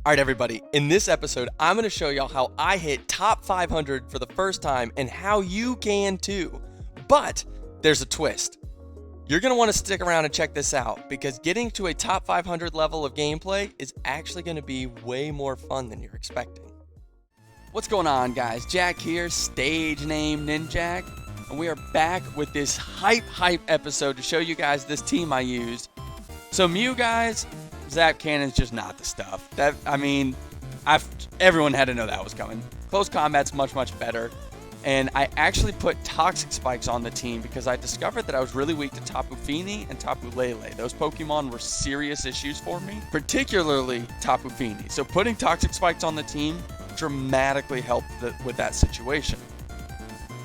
All right, everybody, in this episode, I'm going to show y'all how I hit top 500 for the first time and how you can too. But there's a twist. You're going to want to stick around and check this out because getting to a top 500 level of gameplay is actually going to be way more fun than you're expecting. What's going on, guys? Jack here, stage name Ninjak, and we are back with this hype episode to show you guys this team I used. So Mew, guys, Zap Cannon's just not the stuff. Everyone had to know that was coming. Close combat's much better. And I actually put Toxic Spikes on the team because I discovered that I was really weak to Tapu Fini and Tapu Lele. Those Pokemon were serious issues for me, particularly Tapu Fini. So putting Toxic Spikes on the team dramatically helped with that situation.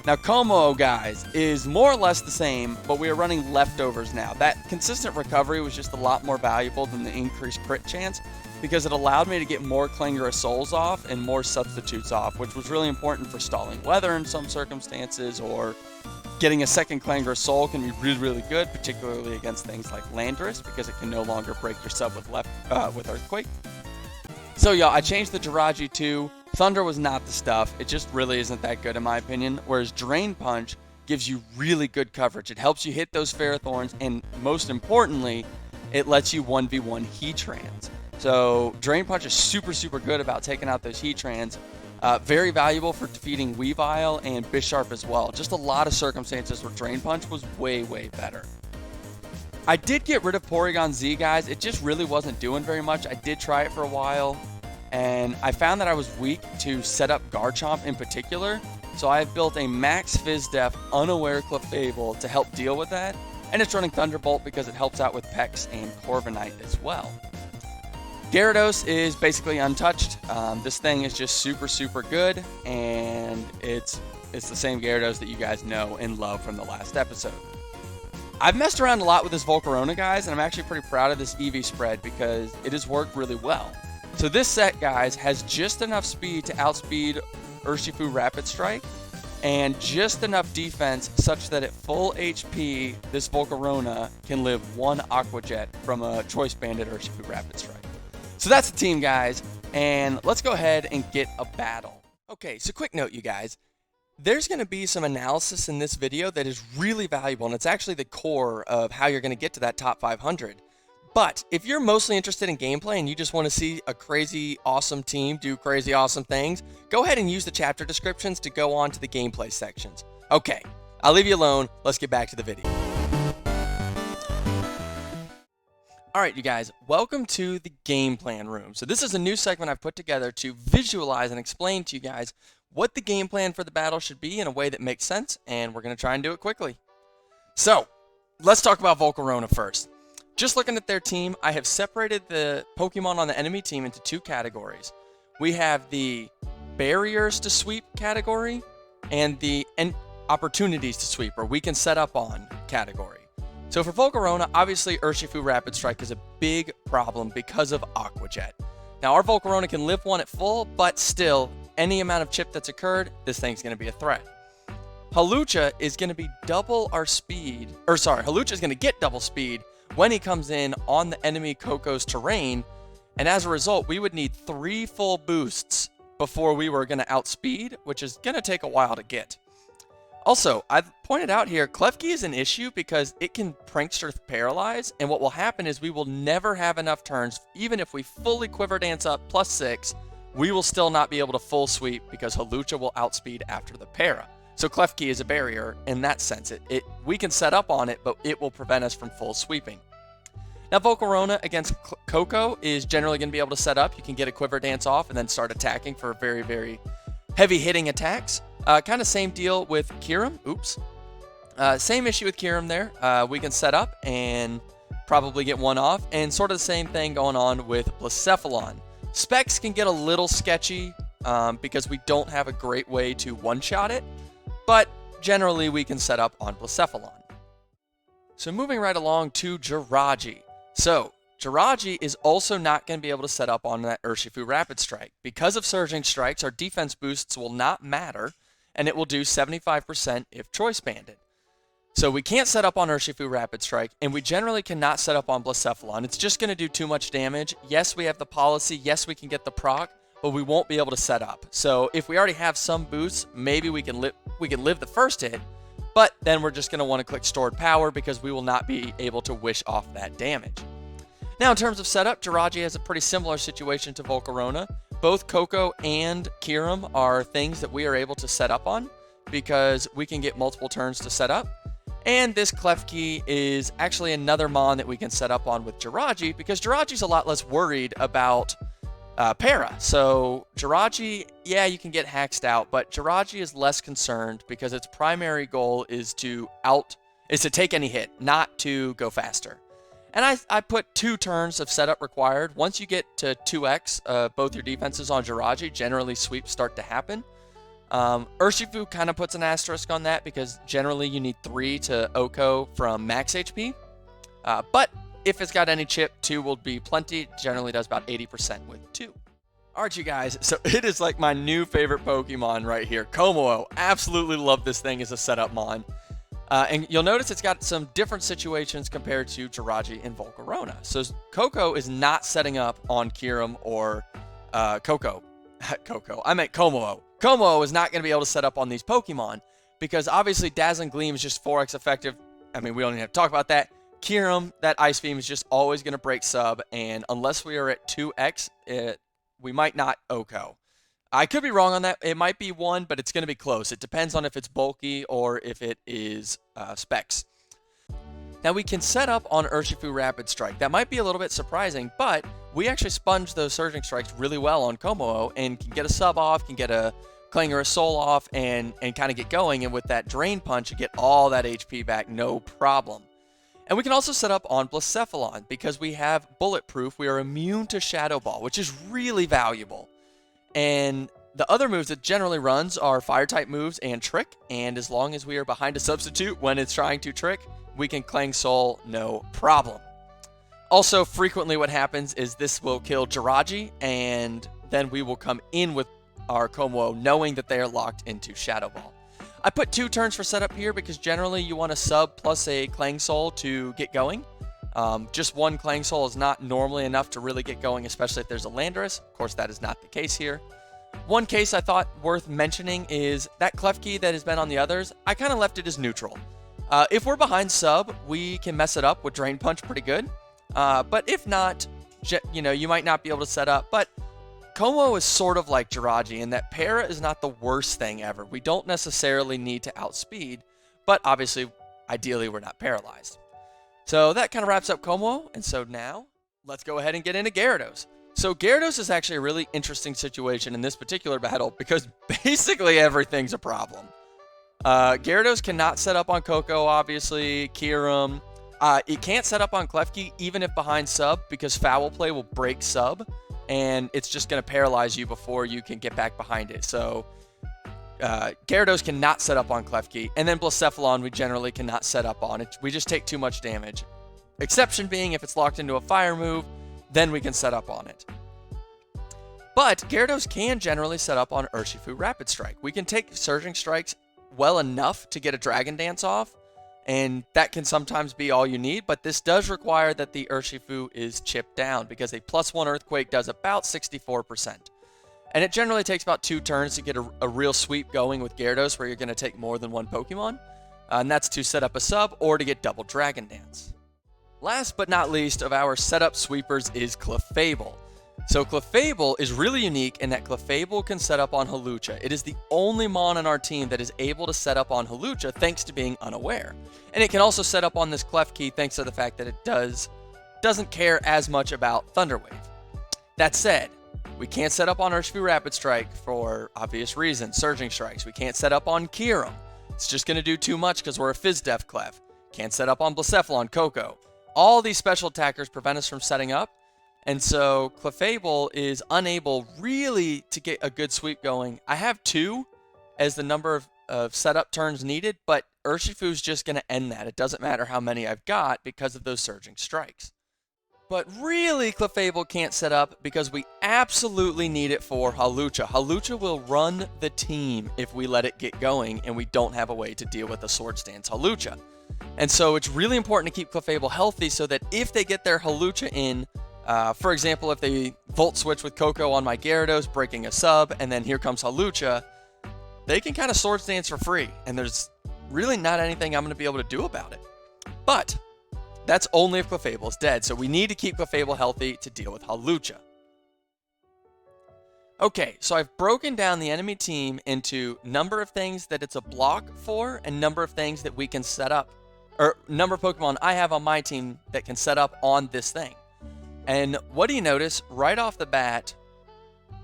Now, Como, guys, is more or less the same, but we are running leftovers now. That consistent recovery was just a lot more valuable than the increased crit chance because it allowed me to get more Clangorous Souls off and more substitutes off, which was really important for stalling weather in some circumstances, or getting a second Clangorous Soul can be really good, particularly against things like Landorus because it can no longer break your sub with Earthquake. So, y'all, I changed the Jirachi too. Thunder was not the stuff. It just really isn't that good in my opinion, whereas Drain Punch gives you really good coverage. It helps you hit those Ferrothorns, and most importantly, it lets you 1v1 Heatrans. So Drain Punch is super good about taking out those Heatrans. Very valuable for defeating Weavile and Bisharp as well. Just a lot of circumstances where Drain Punch was way better. I did get rid of Porygon Z, guys. It just really wasn't doing very much. I did try it for a while, and I found that I was weak to set up Garchomp in particular, so I have built a max Fizdef Unaware Clefable to help deal with that, and it's running Thunderbolt because it helps out with Pex and Corviknight as well. Gyarados is basically untouched. This thing is just super good, and it's the same Gyarados that you guys know and love from the last episode. I've messed around a lot with this Volcarona, guys, and I'm actually pretty proud of this EV spread because it has worked really well. So this set, guys, has just enough speed to outspeed Urshifu Rapid Strike and just enough defense such that at full HP, this Volcarona can live one Aqua Jet from a Choice Banded Urshifu Rapid Strike. So that's the team, guys, and let's go ahead and get a battle. Okay, so quick note, you guys. There's going to be some analysis in this video that is really valuable, and it's actually the core of how you're going to get to that top 500. But if you're mostly interested in gameplay and you just want to see a crazy awesome team do crazy awesome things, go ahead and use the chapter descriptions to go on to the gameplay sections. Okay, I'll leave you alone. Let's get back to the video. Alright, you guys, welcome to the game plan room. So this is a new segment I've put together to visualize and explain to you guys what the game plan for the battle should be in a way that makes sense, and we're going to try and do it quickly. So, let's talk about Volcarona first. Just looking at their team, I have separated the Pokemon on the enemy team into two categories. We have the barriers to sweep category and the opportunities to sweep, or we can set up on category. So for Volcarona, obviously Urshifu Rapid Strike is a big problem because of Aqua Jet. Now our Volcarona can live one at full, but still, any amount of chip that's occurred, this thing's going to be a threat. Hawlucha is going to be double our speed, Hawlucha is going to get double speed when he comes in on the enemy Koko's terrain, and as a result, we would need 3 full boosts before we were going to outspeed, which is going to take a while to get. Also, I've pointed out here, Klefki is an issue because it can Prankster Paralyze, and what will happen is we will never have enough turns, even if we fully Quiver Dance up +6, we will still not be able to full sweep because Hawlucha will outspeed after the para. So Klefki is a barrier in that sense. We can set up on it, but it will prevent us from full sweeping. Now Volcarona against Koko is generally going to be able to set up. You can get a Quiver Dance off and then start attacking for very heavy hitting attacks. Kind of same deal with Kyurem. Same issue with Kyurem there. We can set up and probably get one off, and sort of the same thing going on with Blacephalon. Specs can get a little sketchy because we don't have a great way to one-shot it, but generally we can set up on Blacephalon. So moving right along to Jirachi. So Jirachi is also not going to be able to set up on that Urshifu Rapid Strike. Because of Surging Strikes, our defense boosts will not matter, and it will do 75% if Choice Banded. So we can't set up on Urshifu Rapid Strike, and we generally cannot set up on Blacephalon. It's just going to do too much damage. Yes, we have the policy. Yes, we can get the proc, but we won't be able to set up. So if we already have some boosts, maybe we can live the first hit, but then we're just going to want to click Stored Power because we will not be able to wish off that damage. Now, in terms of setup, Jirachi has a pretty similar situation to Volcarona. Both Koko and Kyurem are things that we are able to set up on because we can get multiple turns to set up. And this Klefki is actually another Mon that we can set up on with Jirachi because Jirachi's a lot less worried about Para. So Jirachi, yeah, you can get haxed out, but Jirachi is less concerned because its primary goal is to take any hit, not to go faster. And I put 2 turns of setup required. Once you get to 2x both your defenses on Jirachi, generally sweeps start to happen. Urshifu kind of puts an asterisk on that because generally you need 3 to OHKO from max HP. But if it's got any chip, 2 will be plenty. Generally does about 80% with 2. Alright, you guys, so it is like my new favorite Pokemon right here, Kommo-o. Absolutely love this thing as a setup Mon. And you'll notice it's got some different situations compared to Jirachi and Volcarona. So Koko is not setting up on Kyurem or Koko. I meant Kommo-o. Kommo-o is not going to be able to set up on these Pokemon because obviously Dazzling Gleam is just 4x effective. I mean, we don't even have to talk about that. Kyurem, that Ice Beam is just always going to break sub, and unless we are at 2x, we might not OHKO. I could be wrong on that. It might be 1, but it's going to be close. It depends on if it's bulky or if it is specs. Now we can set up on Urshifu Rapid Strike. That might be a little bit surprising, but we actually sponge those Surging Strikes really well on Kommo-o and can get a sub off, can get a Clangorous Soul off, and kind of get going. And with that Drain Punch, you get all that HP back, no problem. And we can also set up on Blacephalon because we have Bulletproof. We are immune to Shadow Ball, which is really valuable. And the other moves that generally runs are Fire-type moves and Trick, and as long as we are behind a substitute when it's trying to Trick, we can Clang Soul, no problem. Also, frequently what happens is this will kill Jirachi, and then we will come in with our Kommo-o knowing that they are locked into Shadow Ball. I put 2 turns for setup here because generally you want a sub plus a Clang Soul to get going. Just 1 Clang Soul is not normally enough to really get going, especially if there's a Landorus. Of course, that is not the case here. One case I thought worth mentioning is that Klefki that has been on the others, I kind of left it as neutral. If we're behind sub, we can mess it up with Drain Punch pretty good. But if not, you might not be able to set up. But Kommo-o is sort of like Jirachi in that Para is not the worst thing ever. We don't necessarily need to outspeed, but obviously, ideally, we're not paralyzed. So that kind of wraps up Kommo-o, and so now, let's go ahead and get into Gyarados. So Gyarados is actually a really interesting situation in this particular battle because basically everything's a problem. Gyarados cannot set up on Koko, obviously, Kyurem. It can't set up on Klefki even if behind sub because Foul Play will break sub, and it's just going to paralyze you before you can get back behind it. So Gyarados cannot set up on Klefki, and then Blacephalon we generally cannot set up on it. We just take too much damage. Exception being if it's locked into a fire move, then we can set up on it. But Gyarados can generally set up on Urshifu Rapid Strike. We can take Surging Strikes well enough to get a Dragon Dance off, and that can sometimes be all you need, but this does require that the Urshifu is chipped down because a +1 Earthquake does about 64%. And it generally takes about 2 turns to get a real sweep going with Gyarados where you're going to take more than 1 Pokemon, and that's to set up a sub or to get double Dragon Dance. Last but not least of our setup sweepers is Clefable. So Clefable is really unique in that Clefable can set up on Hawlucha. It is the only Mon in our team that is able to set up on Hawlucha thanks to being unaware. And it can also set up on this Klefki thanks to the fact that it doesn't care as much about Thunder Wave. That said, we can't set up on Urshifu Rapid Strike for obvious reasons, Surging Strikes. We can't set up on Kyurem. It's just going to do too much because we're a Fizz-Def Clef. Can't set up on Blacephalon, Koko. All these special attackers prevent us from setting up, and so Clefable is unable really to get a good sweep going. I have 2 as the number of setup turns needed, but Urshifu's just going to end that. It doesn't matter how many I've got because of those Surging Strikes. But really, Clefable can't set up because we absolutely need it for Hawlucha. Hawlucha will run the team if we let it get going and we don't have a way to deal with the Swords Dance Hawlucha. And so it's really important to keep Clefable healthy so that if they get their Hawlucha in, for example, if they Volt Switch with Koko on my Gyarados, breaking a sub, and then here comes Hawlucha, they can kind of Swords Dance for free. And there's really not anything I'm going to be able to do about it. But that's only if Clefable is dead. So we need to keep Clefable healthy to deal with Hawlucha. Okay, so I've broken down the enemy team into number of things that it's a block for and number of things that we can set up, or number of Pokemon I have on my team that can set up on this thing. And what do you notice right off the bat?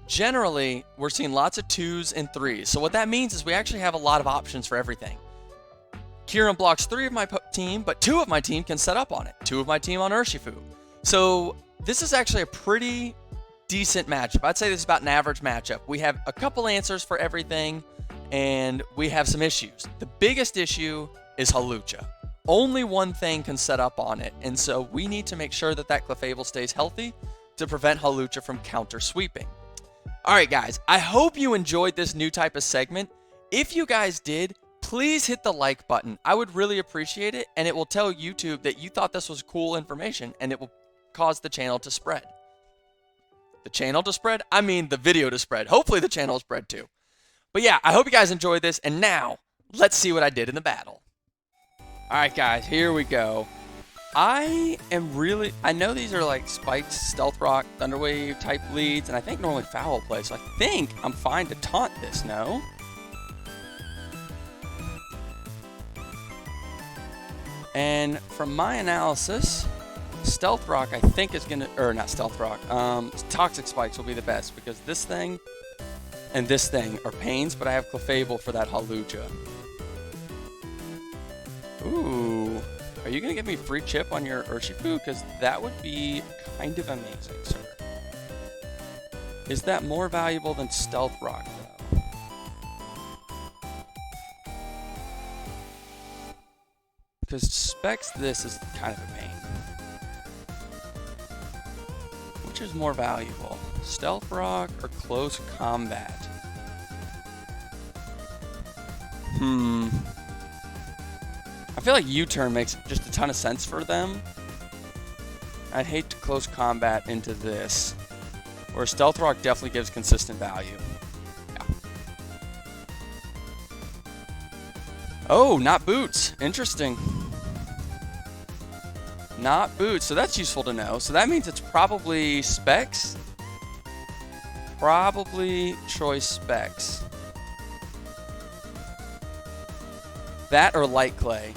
Generally, we're seeing lots of 2s and 3s. So what that means is we actually have a lot of options for everything. Kieran blocks 3 of my team, but 2 of my team can set up on it. 2 of my team on Urshifu. So this is actually a pretty decent matchup. I'd say this is about an average matchup. We have a couple answers for everything, and we have some issues. The biggest issue is Hawlucha. Only one thing can set up on it, and so we need to make sure that that Clefable stays healthy to prevent Hawlucha from counter sweeping. Alright guys, I hope you enjoyed this new type of segment. If you guys did, please hit the like button. I would really appreciate it, and it will tell YouTube that you thought this was cool information, and it will cause the channel to spread. The channel to spread? I mean the video to spread. Hopefully the channel spread too. But yeah, I hope you guys enjoyed this, and now, let's see what I did in the battle. Alright guys, here we go. I know these are like spiked Stealth Rock, Thunder Wave type leads, and I think normally Foul Play, so I think I'm fine to taunt this, no? And from my analysis, Stealth Rock I think is gonna, or not Stealth Rock, Toxic Spikes will be the best, because this thing and this thing are pains, but I have Clefable for that Hawlucha. Ooh, are you going to give me free chip on your Urshifu? Because that would be kind of amazing, sir. Is that more valuable than Stealth Rock, though? Because Specs this is kind of a pain. Which is more valuable? Stealth Rock or Close Combat? I feel like U-turn makes just a ton of sense for them. I'd hate to Close Combat into this, where Stealth Rock definitely gives consistent value. Yeah. Oh, not Boots. Interesting. Not Boots, so that's useful to know. So that means it's probably Specs. Probably Choice Specs. That or Light Clay.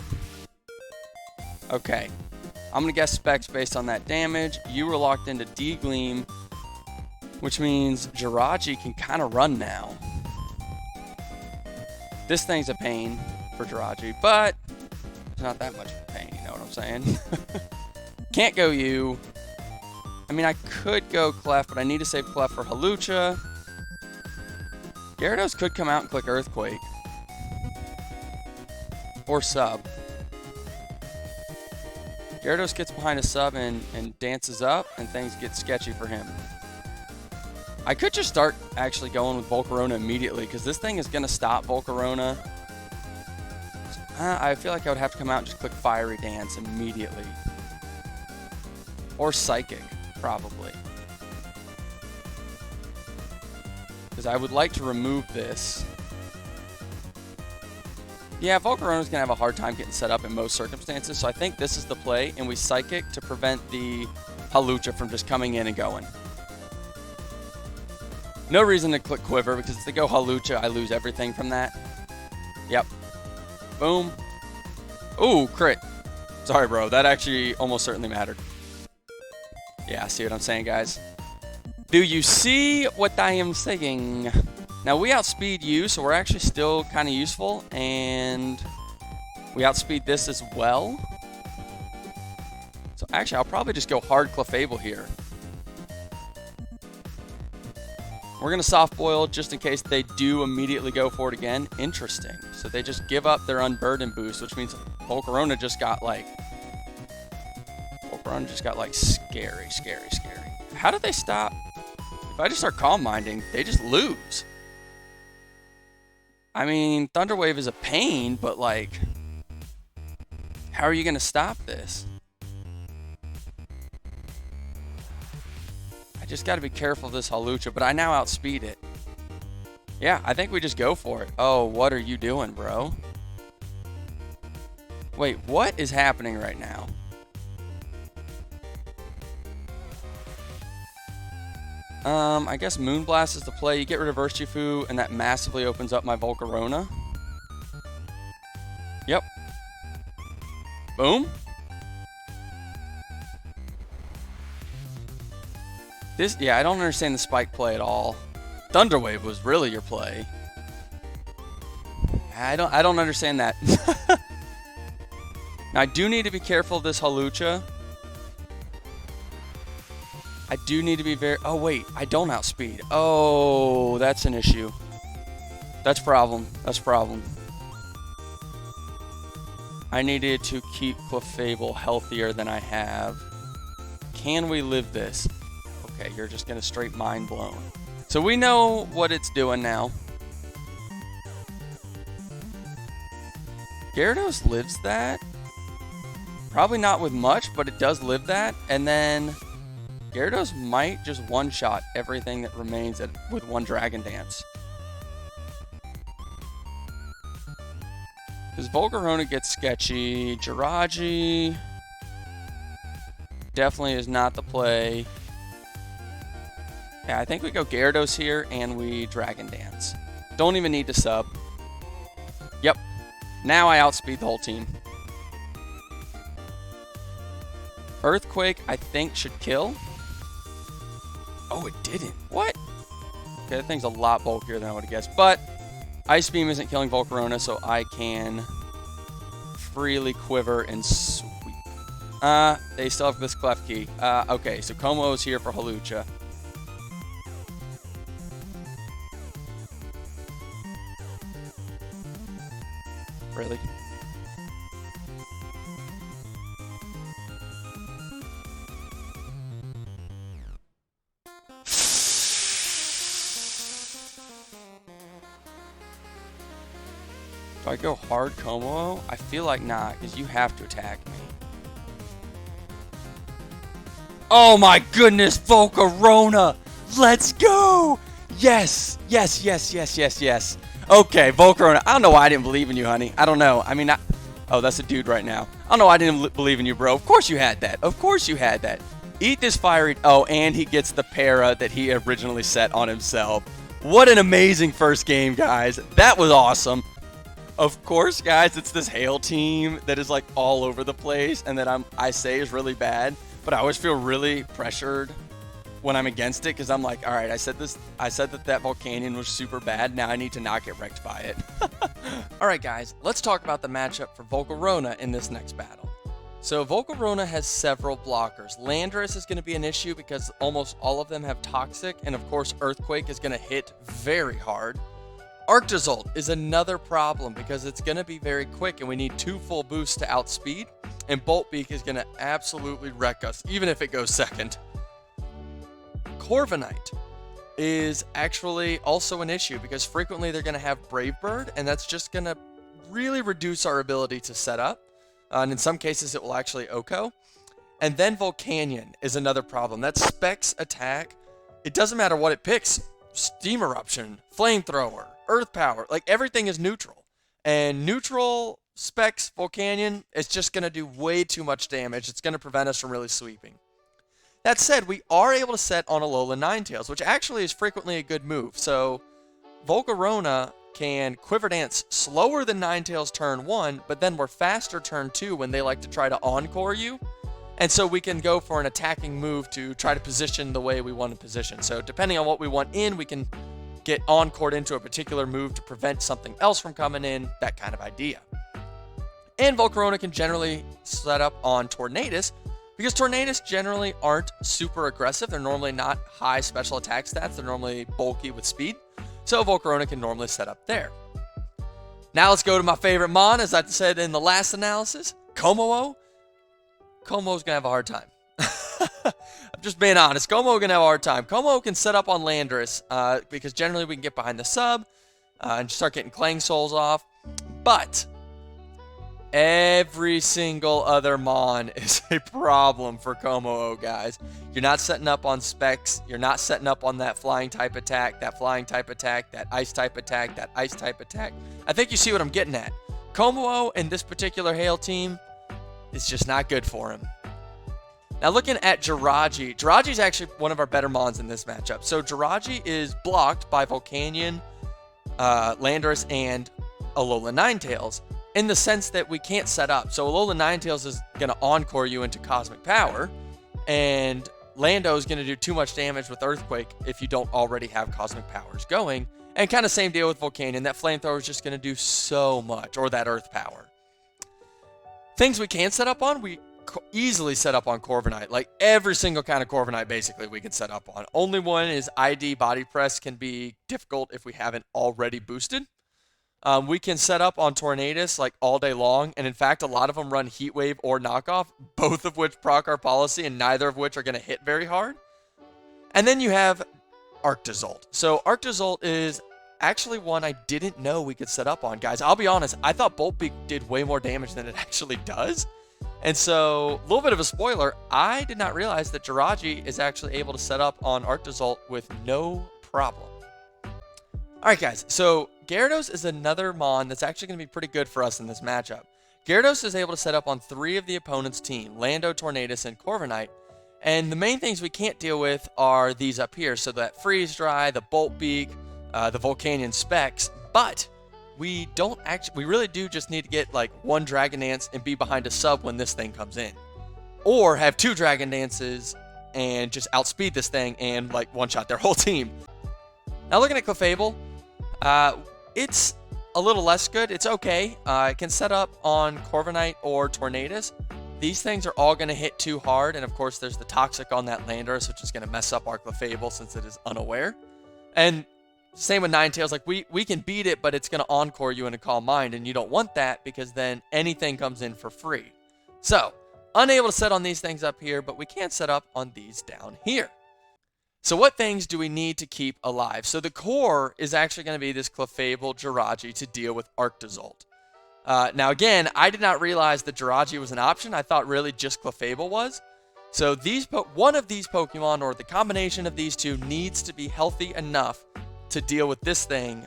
Okay. I'm going to guess Specs based on that damage. You were locked into D-Gleam, which means Jirachi can kind of run now. This thing's a pain for Jirachi, but it's not that much of a pain, you know what I'm saying? Can't go you. I mean, I could go Clef, but I need to save Clef for Hawlucha. Gyarados could come out and click Earthquake. Or sub. Gyarados gets behind a sub and dances up, and things get sketchy for him. I could just start actually going with Volcarona immediately, because this thing is going to stop Volcarona. I feel like I would have to come out and just click Fiery Dance immediately. Or Psychic, probably. Because I would like to remove this. Yeah, Volcarona's going to have a hard time getting set up in most circumstances, so I think this is the play, and we Psychic to prevent the Hawlucha from just coming in and going. No reason to click Quiver, because if they go Hawlucha, I lose everything from that. Yep. Boom. Ooh, crit. Sorry, bro. That actually almost certainly mattered. Yeah, see what I'm saying, guys? Do you see what I am saying? Now, we outspeed you, so we're actually still kind of useful, and we outspeed this as well. So, actually, I'll probably just go hard Clefable here. We're going to soft boil just in case they do immediately go for it again. Interesting. So, they just give up their Unburden boost, which means Volcarona just got, like... scary, scary, scary. How did they stop? If I just start Calm Minding, they just lose. I mean, Thunder Wave is a pain, but like, How are you going to stop this? I just got to be careful of this Hawlucha, but I now outspeed it. Yeah, I think we just go for it. Oh, what are you doing, bro? Wait, what is happening right now? I guess Moonblast is the play. You get rid of Urshifu, and that massively opens up my Volcarona. Yep. Boom. Yeah, I don't understand the spike play at all. Thunder Wave was really your play. I don't understand that. Now, I do need to be careful of this Hawlucha. I do need to be very... Oh, wait. I don't outspeed. Oh, that's an issue. That's a problem. That's a problem. I needed to keep Clefable healthier than I have. Can we live this? Okay, you're just going to straight mind blown. So we know what it's doing now. Gyarados lives that. Probably not with much, but it does live that. And then Gyarados might just one-shot everything that remains with one Dragon Dance. Because Volcarona gets sketchy. Jirachi definitely is not the play. Yeah, I think we go Gyarados here and we Dragon Dance. Don't even need to sub. Yep. Now I outspeed the whole team. Earthquake, I think, should kill. Oh, it didn't. What? Okay, that thing's a lot bulkier than I would have guessed. But Ice Beam isn't killing Volcarona, so I can freely quiver and sweep. They still have this Klefki. Okay, so Como is here for Hawlucha. Really? Do I go hard Como? I feel like not, because you have to attack me. Oh my goodness, Volcarona! Let's go! Yes! Yes, yes, yes, yes, yes. Okay, Volcarona. I don't know why I didn't believe in you, honey. I don't know. I mean, oh, that's a dude right now. I don't know why I didn't believe in you, bro. Of course you had that. Of course you had that. Eat this fiery... Oh, and he gets the para that he originally set on himself. What an amazing first game, guys. That was awesome. Of course, guys, it's this Hail team that is like all over the place and that I say is really bad, but I always feel really pressured when I'm against it because I'm like, all right, I said that Volcanion was super bad. Now I need to not get wrecked by it. All right, guys, let's talk about the matchup for Volcarona in this next battle. So Volcarona has several blockers. Landorus is going to be an issue because almost all of them have Toxic, and of course Earthquake is going to hit very hard. Arctozolt is another problem because it's going to be very quick and we need 2 full boosts to outspeed, and Bolt Beak is going to absolutely wreck us even if it goes second. Corviknight is actually also an issue because frequently they're going to have Brave Bird, and that's just going to really reduce our ability to set up. And in some cases it will actually OHKO. And then Volcanion is another problem. That Specs attack, it doesn't matter what it picks. Steam Eruption, Flamethrower, Earth Power, like everything is neutral. And neutral Specs Volcanion is just going to do way too much damage. It's going to prevent us from really sweeping. That said, we are able to set on Alola Ninetales, which actually is frequently a good move. So Volcarona can Quiver Dance slower than Ninetales turn 1, but then we're faster turn 2 when they like to try to Encore you. And so we can go for an attacking move to try to position the way we want to position. So depending on what we want in, we can get Encored into a particular move to prevent something else from coming in, that kind of idea. And Volcarona can generally set up on Tornadus, because Tornadus generally aren't super aggressive. They're normally not high special attack stats. They're normally bulky with speed. So Volcarona can normally set up there. Now let's go to my favorite Mon, as I said in the last analysis, Como. Como's going to have a hard time. I'm just being honest. Como going to have a hard time. Como can set up on Landorus because generally we can get behind the sub and start getting Clang Souls off. But Every single other Mon is a problem for Como-O, guys. You're not setting up on specs. You're not setting up on that flying type attack, that flying type attack, that ice type attack, that ice type attack. I think you see what I'm getting at. Como-O and this particular Hail team is just not good for him. Now looking at Jirachi. Jirachi is actually one of our better Mons in this matchup. So Jirachi is blocked by Volcanion, Landorus, and Alola Ninetales, in the sense that we can't set up. So Alola Ninetales is going to Encore you into Cosmic Power, and Lando is going to do too much damage with Earthquake if you don't already have Cosmic Powers going. And kind of same deal with Volcanion. That Flamethrower is just going to do so much, or that Earth Power. Things we can set up on, we easily set up on Corviknight. Like every single kind of Corviknight basically we can set up on. Only one is ID Body Press can be difficult if we haven't already boosted. We can set up on Tornadus like all day long, and in fact a lot of them run Heat Wave or Knockoff, both of which proc our policy and neither of which are going to hit very hard. And then you have Arctozolt. So Arctozolt is actually one I didn't know we could set up on, guys. I'll be honest, I thought Bolt Beak did way more damage than it actually does. And so, a little bit of a spoiler, I did not realize that Jirachi is actually able to set up on Arctozolt with no problem. Alright guys, so Gyarados is another Mon that's actually going to be pretty good for us in this matchup. Gyarados is able to set up on 3 of the opponent's team, Lando, Tornadus, and Corviknight. And the main things we can't deal with are these up here. So that Freeze Dry, the Bolt Beak, the Volcanion Specs, but we really do just need to get like 1 Dragon Dance and be behind a sub when this thing comes in. Or have 2 Dragon Dances and just outspeed this thing and like one-shot their whole team. Now looking at Clefable, it's a little less good. It's okay. It can set up on Corviknight or Tornadus. These things are all going to hit too hard, and of course there's the Toxic on that Landorus, which is going to mess up our Clefable since it is unaware. And same with Ninetales, like we can beat it, but it's going to Encore you into Calm Mind, and you don't want that because then anything comes in for free. So, unable to set on these things up here, but we can set up on these down here. So what things do we need to keep alive? So the core is actually going to be this Clefable Jirachi to deal with Arctozolt. Now again, I did not realize that Jirachi was an option. I thought really just Clefable was. So one of these Pokemon, or the combination of these two, needs to be healthy enough to deal with this thing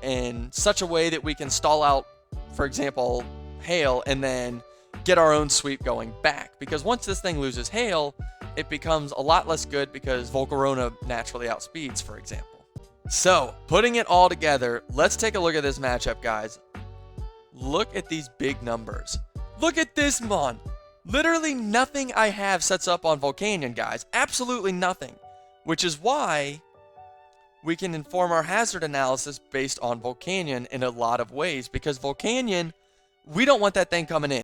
in such a way that we can stall out, for example, Hail, and then get our own sweep going back. Because once this thing loses Hail, it becomes a lot less good because Volcarona naturally outspeeds, for example. So, putting it all together, let's take a look at this matchup, guys. Look at these big numbers. Look at this Mon. Literally nothing I have sets up on Volcanion, guys. Absolutely nothing. Which is why we can inform our hazard analysis based on Volcanion in a lot of ways. Because Volcanion, we don't want that thing coming in.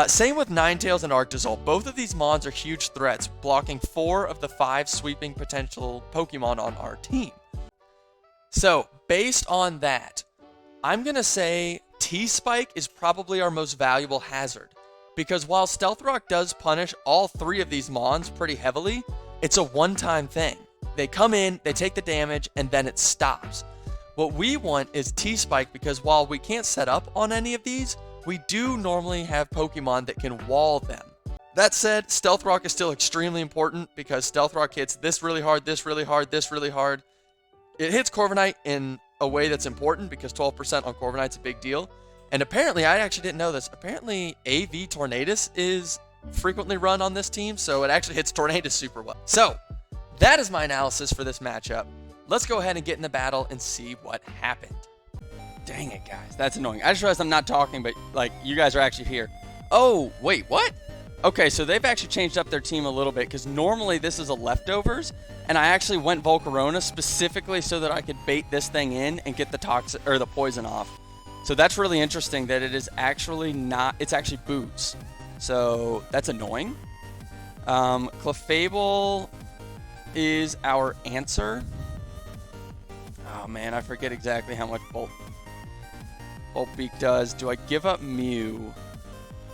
Same with Ninetales and Arctozolt. Both of these Mons are huge threats, blocking 4 of the 5 sweeping potential Pokemon on our team. So, based on that, I'm going to say T-Spike is probably our most valuable hazard. Because while Stealth Rock does punish all 3 of these Mons pretty heavily, it's a one-time thing. They come in, they take the damage, and then it stops. What we want is T-Spike because while we can't set up on any of these, we do normally have Pokemon that can wall them. That said, Stealth Rock is still extremely important because Stealth Rock hits this really hard, this really hard, this really hard. It hits Corviknight in a way that's important because 12% on Corviknight's a big deal. And apparently, I actually didn't know this, apparently AV Tornadus is frequently run on this team, so it actually hits Tornadus super well. So, that is my analysis for this matchup. Let's go ahead and get in the battle and see what happened. Dang it, guys. That's annoying. I just realized I'm not talking, but, like, you guys are actually here. Oh, wait, what? Okay, so they've actually changed up their team a little bit, because normally this is a leftovers, and I actually went Volcarona specifically so that I could bait this thing in and get the toxic or the poison off. So that's really interesting that it is actually not, it's actually Boots. So that's annoying. Clefable is our answer. Oh, man, I forget exactly how much Bolt Beak does. Do I give up Mew?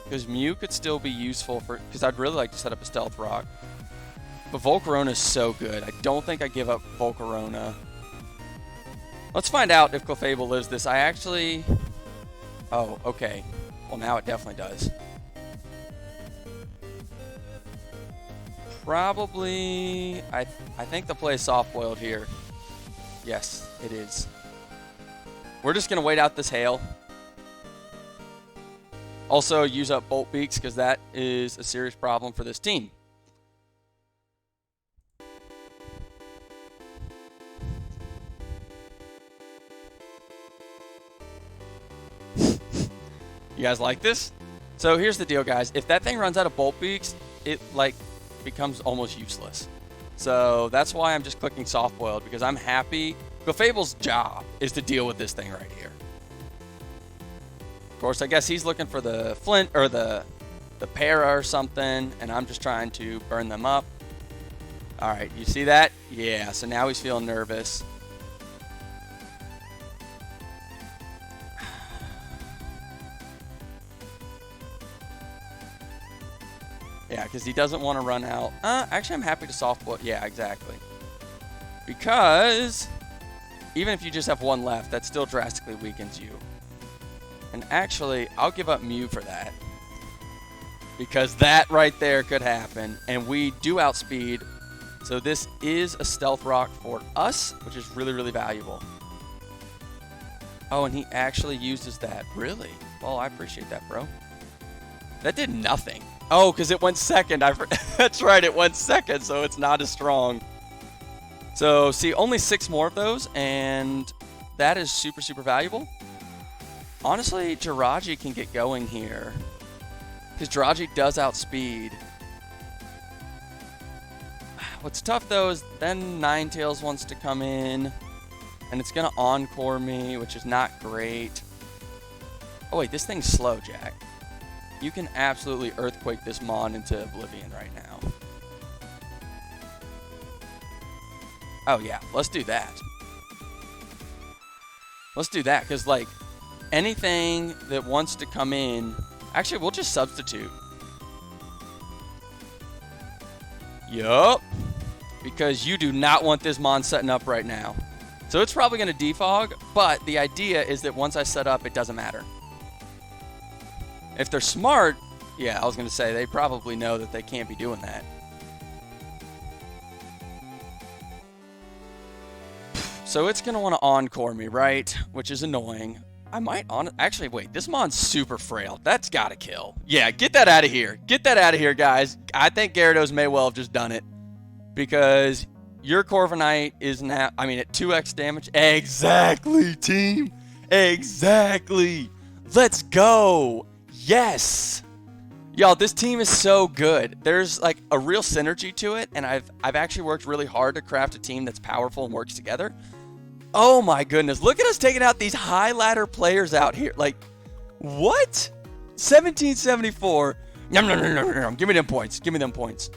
Because Mew could still be useful for... Because I'd really like to set up a Stealth Rock. But Volcarona is so good. I don't think I give up Volcarona. Let's find out if Clefable lives this. I actually... Oh, okay. Well, now it definitely does. Probably, I think the play is soft-boiled here. Yes, it is. We're just going to wait out this hail. Also, use up bolt beaks because that is a serious problem for this team. You guys like this? So here's the deal, guys. If that thing runs out of bolt beaks, it like becomes almost useless. So that's why I'm just clicking soft boiled, because I'm happy. Clefable's job is to deal with this thing right here. Of course, I guess he's looking for the flint or the para or something, and I'm just trying to burn them up. All right, you see that? Yeah, so now he's feeling nervous. Yeah, because he doesn't want to run out. Actually, I'm happy to soft boil. Yeah, exactly. Because even if you just have one left, that still drastically weakens you. And actually, I'll give up Mew for that. Because that right there could happen. And we do outspeed. So this is a stealth rock for us, which is really, really valuable. Oh, and he actually uses that. Really? Well, I appreciate that, bro. That did nothing. Oh, because it went second. That's right, it went second, so it's not as strong. So, see, only 6 more of those, and that is super, super valuable. Honestly, Jirachi can get going here, because Jirachi does outspeed. What's tough, though, is then Ninetales wants to come in, and it's going to encore me, which is not great. Oh, wait, this thing's slow, Jack. You can absolutely earthquake this Mon into oblivion right now. Oh, yeah. Let's do that. Let's do that, because, like, anything that wants to come in... Actually, we'll just substitute. Yup. Because you do not want this Mon setting up right now. So it's probably going to defog, but the idea is that once I set up, it doesn't matter. If they're smart, yeah, I was going to say, they probably know that they can't be doing that. So it's going to want to encore me, right? Which is annoying. I might actually, wait, this Mon's super frail. That's got to kill. Yeah, get that out of here. Get that out of here, guys. I think Gyarados may well have just done it. Because your Corviknight is now, I mean, at 2x damage. Exactly, team. Exactly. Let's go. Yes. Y'all, this team is so good. There's like a real synergy to it, and I've actually worked really hard to craft a team that's powerful and works together. Oh my goodness. Look at us taking out these high ladder players out here. Like, what? 1774. Give me them points. Give me them points.